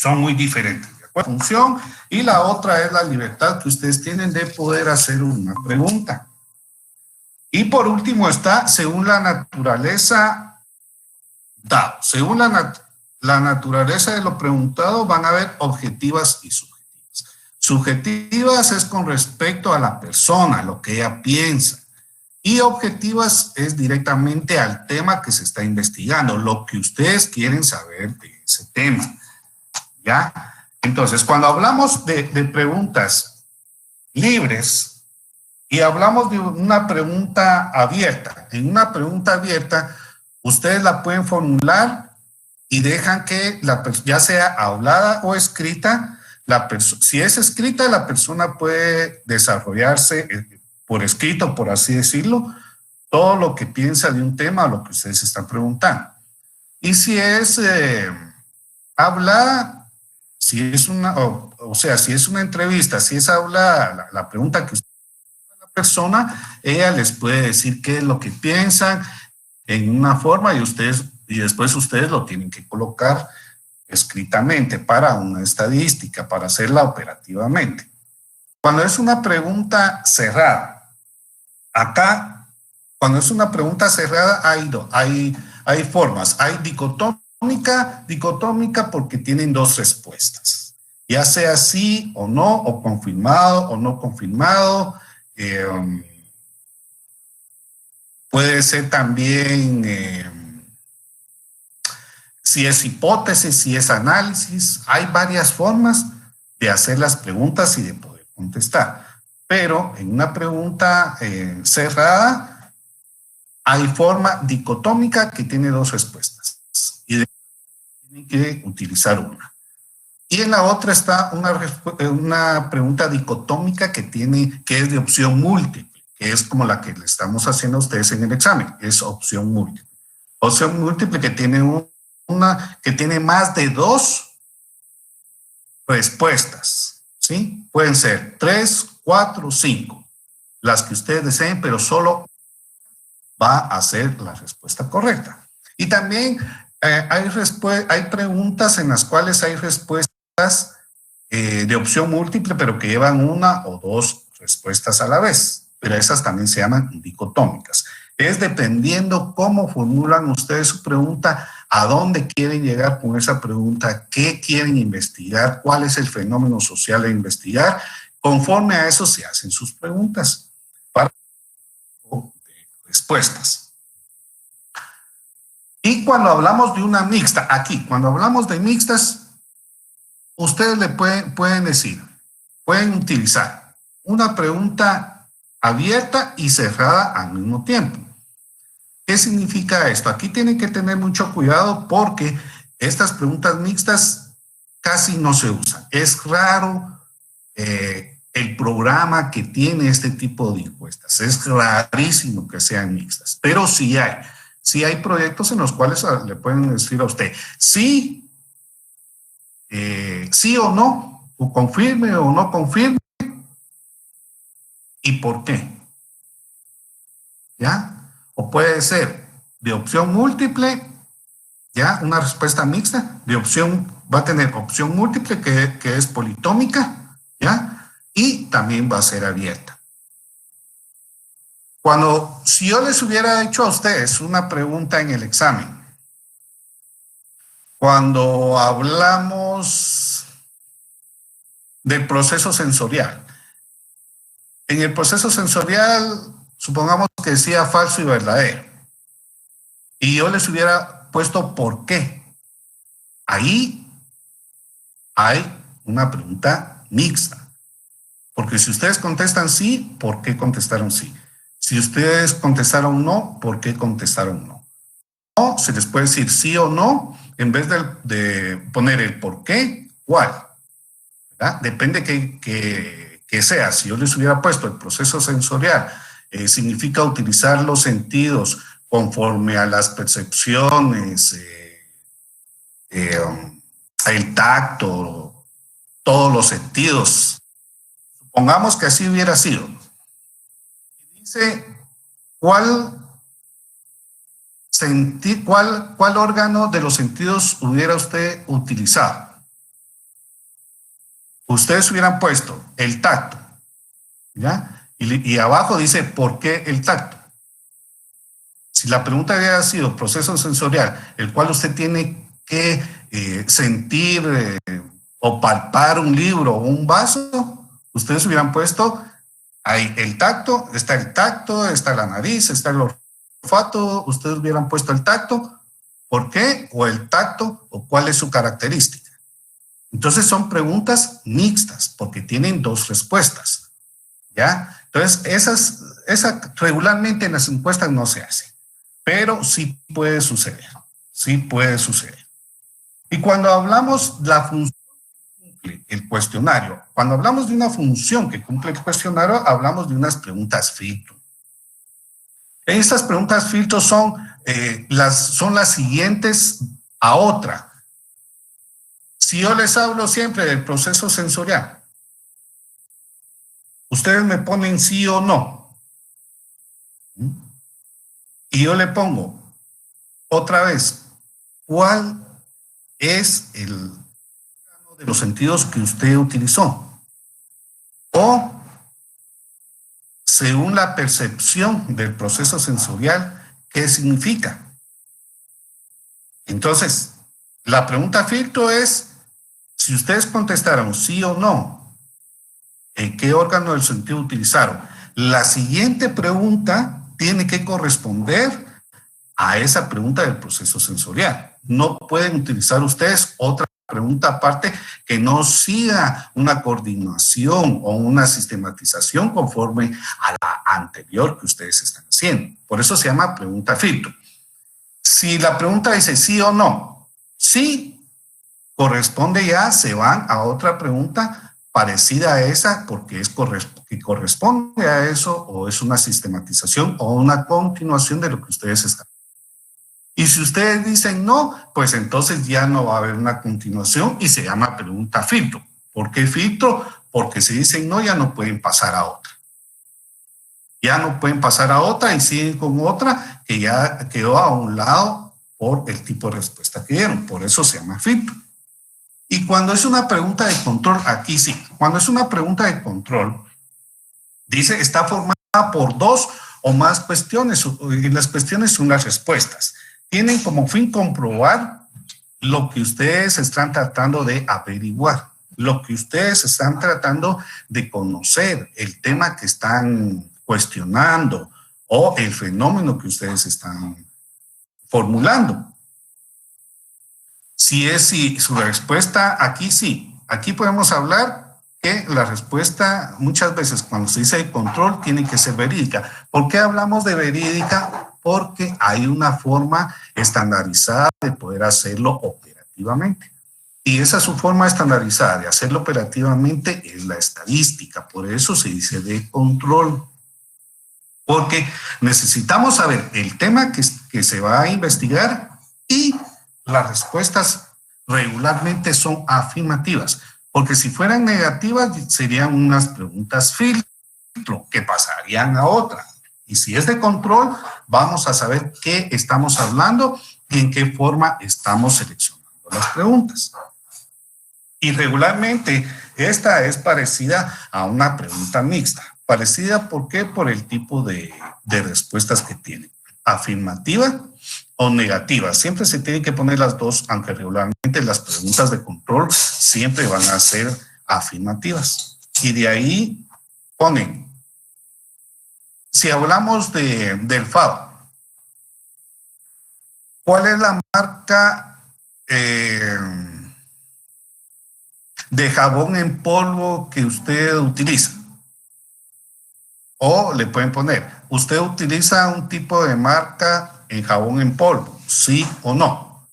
Son muy diferentes. ¿De acuerdo? Función, y la otra es la libertad que ustedes tienen de poder hacer una pregunta. Y por último está, según la naturaleza dado. Según la naturaleza de lo preguntado, van a haber objetivas y subjetivas. Subjetivas es con respecto a la persona, lo que ella piensa. Y objetivas es directamente al tema que se está investigando, lo que ustedes quieren saber de ese tema. ¿Ya? Entonces, cuando hablamos de preguntas libres y hablamos de una pregunta abierta, en una pregunta abierta, ustedes la pueden formular y dejan que, ya sea hablada o escrita, si es escrita, la persona puede desarrollarse por escrito, por así decirlo, todo lo que piensa de un tema o lo que ustedes están preguntando. Y si es hablada, si es una, o sea, si es una entrevista, si es hablada, la pregunta que usted hace a la persona, ella les puede decir qué es lo que piensan en una forma y después ustedes lo tienen que colocar escritamente para una estadística, para hacerla operativamente. Cuando es una pregunta cerrada, acá, cuando es una pregunta cerrada, hay formas. Hay dicotómica porque tienen dos respuestas, ya sea sí o no, o confirmado o no confirmado. Puede ser también si es hipótesis, si es análisis. Hay varias formas de hacer las preguntas y de poder contestar. Pero en una pregunta cerrada hay forma dicotómica que tiene dos respuestas y tienen que utilizar una. Y en la otra está una pregunta dicotómica que es de opción múltiple, que es como la que le estamos haciendo a ustedes en el examen, es opción múltiple. Opción múltiple que tiene que tiene más de dos respuestas, ¿sí? Pueden ser 3, 4, 5, las que ustedes deseen, pero solo va a ser la respuesta correcta. Y también hay preguntas en las cuales hay respuestas de opción múltiple, pero que llevan una o dos respuestas a la vez, pero esas también se llaman dicotómicas. Es dependiendo cómo formulan ustedes su pregunta, a dónde quieren llegar con esa pregunta, qué quieren investigar, cuál es el fenómeno social a investigar. Conforme a eso se hacen sus preguntas para respuestas. Y cuando hablamos de una mixta, aquí, cuando hablamos de mixtas, ustedes le pueden decir, pueden utilizar una pregunta abierta y cerrada al mismo tiempo. ¿Qué significa esto? Aquí tienen que tener mucho cuidado porque estas preguntas mixtas casi no se usan. Es raro el programa que tiene este tipo de encuestas. Es rarísimo que sean mixtas, pero sí hay. Sí hay proyectos en los cuales le pueden decir a usted sí, sí o no, o confirme o no confirme, y por qué. ¿Ya? O puede ser de opción múltiple, ¿ya? Una respuesta mixta, de opción, va a tener opción múltiple que es politómica, ¿ya? Y también va a ser abierta. Si yo les hubiera hecho a ustedes una pregunta en el examen, cuando hablamos del proceso sensorial, en el proceso sensorial, supongamos que decía falso y verdadero, y yo les hubiera puesto ¿por qué? Ahí hay una pregunta mixta, porque si ustedes contestan sí, ¿por qué contestaron sí? Si ustedes contestaron no, ¿por qué contestaron no? O se les puede decir sí o no, en vez de poner el por qué, ¿cuál? ¿Verdad? Depende que sea. Si yo les hubiera puesto el proceso sensorial, significa utilizar los sentidos conforme a las percepciones, el tacto, todos los sentidos. Supongamos que así hubiera sido. Dice, ¿cuál órgano de los sentidos hubiera usted utilizado? ustedes hubieran puesto el tacto, ¿ya? Y abajo dice, ¿por qué el tacto? Si la pregunta hubiera sido proceso sensorial, el cual usted tiene que sentir o palpar un libro o un vaso, ustedes hubieran puesto ahí el tacto, está la nariz, está el olfato, ustedes hubieran puesto el tacto, ¿por qué? O el tacto, o cuál es su característica. Entonces son preguntas mixtas, porque tienen dos respuestas, ¿ya? Entonces, esa regularmente en las encuestas no se hace, pero sí puede suceder, sí puede suceder. Y cuando hablamos de la función que cumple el cuestionario, cuando hablamos de una función que cumple el cuestionario, hablamos de unas preguntas filtro. Estas preguntas filtro son las siguientes a otra. Si yo les hablo siempre del proceso sensorial, ustedes me ponen sí o no. Y yo le pongo otra vez, ¿cuál es el órgano de los sentidos que usted utilizó? O, según la percepción del proceso sensorial, ¿qué significa? Entonces, la pregunta filtro es, si ustedes contestaron sí o no, ¿en qué órgano del sentido utilizaron? La siguiente pregunta tiene que corresponder a esa pregunta del proceso sensorial. No pueden utilizar ustedes otra pregunta aparte que no siga una coordinación o una sistematización conforme a la anterior que ustedes están haciendo. Por eso se llama pregunta filtro. Si la pregunta dice sí o no, sí, corresponde ya, se van a otra pregunta parecida a esa porque que corresponde a eso o es una sistematización o una continuación de lo que ustedes están. Y si ustedes dicen no, pues entonces ya no va a haber una continuación y se llama pregunta filtro. ¿Por qué filtro? Porque si dicen no, ya no pueden pasar a otra. Ya no pueden pasar a otra y siguen con otra que ya quedó a un lado por el tipo de respuesta que dieron. Por eso se llama filtro. Y cuando es una pregunta de control, aquí sí. Cuando es una pregunta de control, dice está formada por dos o más cuestiones. Y las cuestiones son las respuestas. Tienen como fin comprobar lo que ustedes están tratando de averiguar, lo que ustedes están tratando de conocer, el tema que están cuestionando o el fenómeno que ustedes están formulando. Si su respuesta aquí sí, aquí podemos hablar que la respuesta muchas veces cuando se dice de control tiene que ser verídica. ¿Por qué hablamos de verídica? Porque hay una forma estandarizada de poder hacerlo operativamente. Y esa su forma estandarizada de hacerlo operativamente es la estadística. Por eso se dice de control. Porque necesitamos saber el tema que se va a investigar y las respuestas regularmente son afirmativas. Porque si fueran negativas serían unas preguntas filtro que pasarían a otra. Y si es de control, vamos a saber qué estamos hablando y en qué forma estamos seleccionando las preguntas. Y regularmente esta es parecida a una pregunta mixta. Parecida, ¿por qué? Por el tipo de respuestas que tiene. Afirmativa o negativa. Siempre se tienen que poner las dos, aunque regularmente las preguntas de control siempre van a ser afirmativas. Y de ahí ponen. Si hablamos del FAO, ¿cuál es la marca de jabón en polvo que usted utiliza? O le pueden poner, ¿usted utiliza un tipo de marca en jabón en polvo? ¿Sí o no?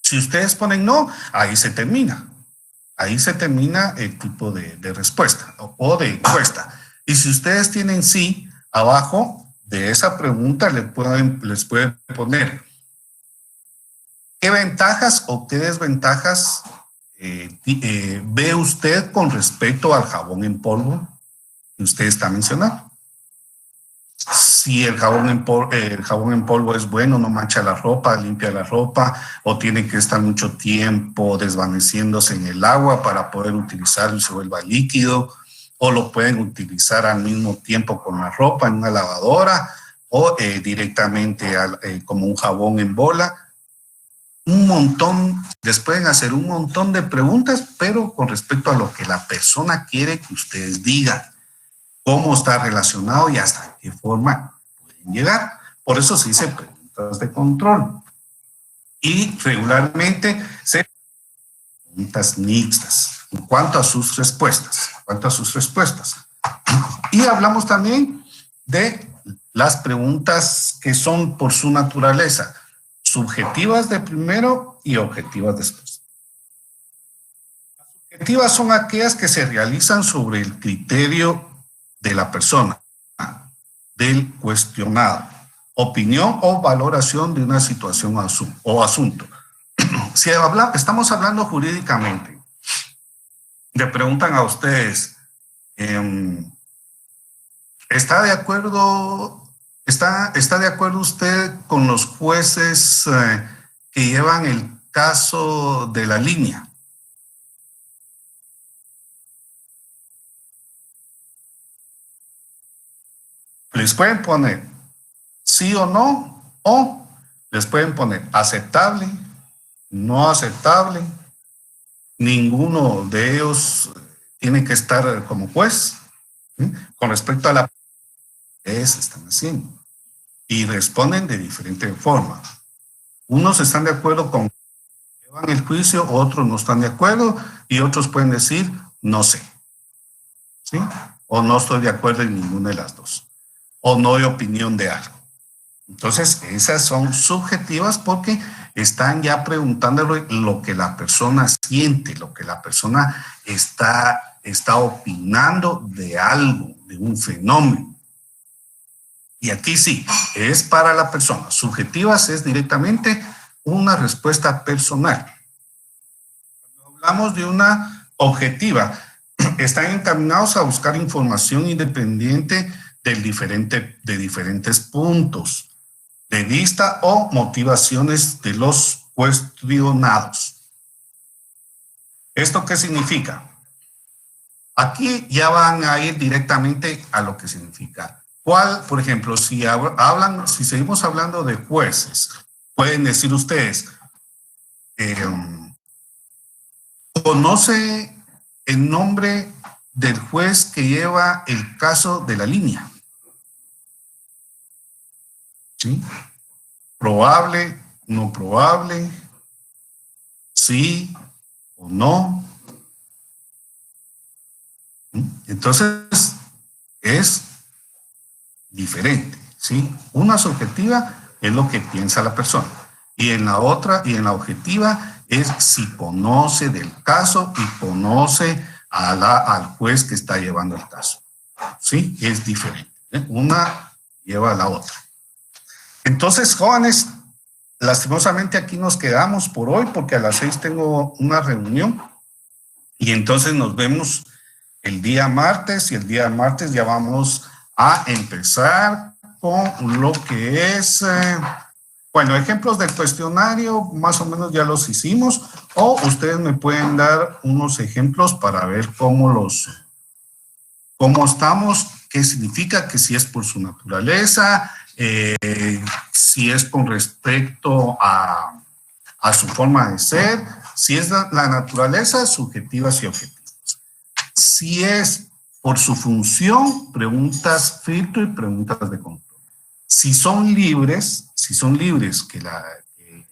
Si ustedes ponen no, ahí se termina. Ahí se termina el tipo de respuesta o de encuesta. Y si ustedes tienen sí, abajo de esa pregunta les pueden poner qué ventajas o qué desventajas ve usted con respecto al jabón en polvo que usted está mencionando. si el jabón en polvo es bueno, no mancha la ropa, limpia la ropa, o tiene que estar mucho tiempo desvaneciéndose en el agua para poder utilizarlo y se vuelva líquido, o lo pueden utilizar al mismo tiempo con la ropa en una lavadora, o directamente como un jabón en bola. Les pueden hacer un montón de preguntas, pero con respecto a lo que la persona quiere que ustedes digan, cómo está relacionado y hasta qué forma pueden llegar. Por eso se dice preguntas de control. Y regularmente se hacen preguntas mixtas en cuanto a sus respuestas. Y hablamos también de las preguntas que son por su naturaleza, subjetivas de primero y objetivas después. Las subjetivas son aquellas que se realizan sobre el criterio de la persona, del cuestionado, opinión o valoración de una situación o asunto. Si estamos hablando jurídicamente, le preguntan a ustedes, ¿está de acuerdo usted con los jueces que llevan el caso de la línea? Les pueden poner sí o no, o les pueden poner aceptable, no aceptable, ninguno de ellos tiene que estar como juez, ¿sí? Con respecto a la que están haciendo. Y responden de diferente forma. Unos están de acuerdo con que llevan el juicio, otros no están de acuerdo, y otros pueden decir no sé, ¿sí? O no estoy de acuerdo en ninguna de las dos, o no hay opinión de algo. Entonces, esas son subjetivas porque están ya preguntándole lo que la persona siente, lo que la persona está opinando de algo, de un fenómeno. Y aquí sí, es para la persona. Subjetivas es directamente una respuesta personal. Cuando hablamos de una objetiva, están encaminados a buscar información independiente de diferentes puntos de vista o motivaciones de los cuestionados. ¿Esto qué significa? Aquí ya van a ir directamente a lo que significa. Por ejemplo, si seguimos hablando de jueces, pueden decir ustedes, ¿conoce el nombre del juez que lleva el caso de la línea? ¿Sí? Probable, no probable, sí o no. Entonces, es diferente, ¿sí? Una subjetiva es lo que piensa la persona. Y en la objetiva es si conoce del caso y conoce al juez que está llevando el caso. ¿Sí? Es diferente. Una lleva a la otra. Entonces, jóvenes, lastimosamente aquí nos quedamos por hoy porque a las 6 tengo una reunión y entonces nos vemos el día martes y el día martes ya vamos a empezar con lo que es, ejemplos del cuestionario, más o menos ya los hicimos, o ustedes me pueden dar unos ejemplos para ver cómo estamos, qué significa, que si es por su naturaleza, si es con respecto a su forma de ser, si es la naturaleza, subjetivas y objetivas. Si es por su función, preguntas filtro y preguntas de control. Si son libres, que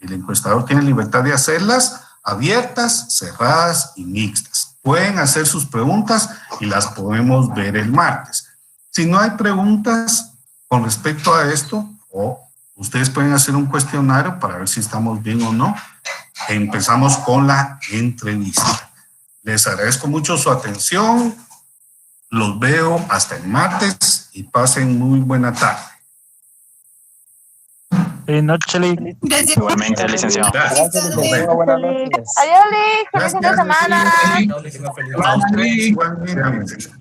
el encuestador tiene libertad de hacerlas, abiertas, cerradas y mixtas. Pueden hacer sus preguntas y las podemos ver el martes. Si no hay preguntas con respecto a esto, o ustedes pueden hacer un cuestionario para ver si estamos bien o no. Empezamos con la entrevista. Les agradezco mucho su atención. Los veo hasta el martes y pasen muy buena tarde. Buenas noches. Gracias. Igualmente, licenciado. Gracias, licenciado. Buenas noches. Adiós, Lick. Feliz fin de semana. Igualmente.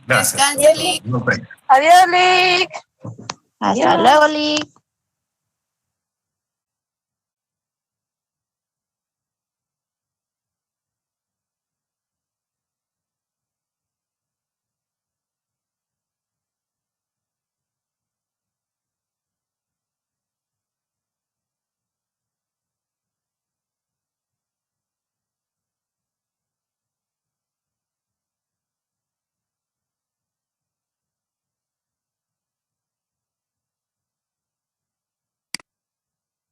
Gracias. Descanse, Lick. Nos vemos. Adiós, Lick. Hasta luego, Lick.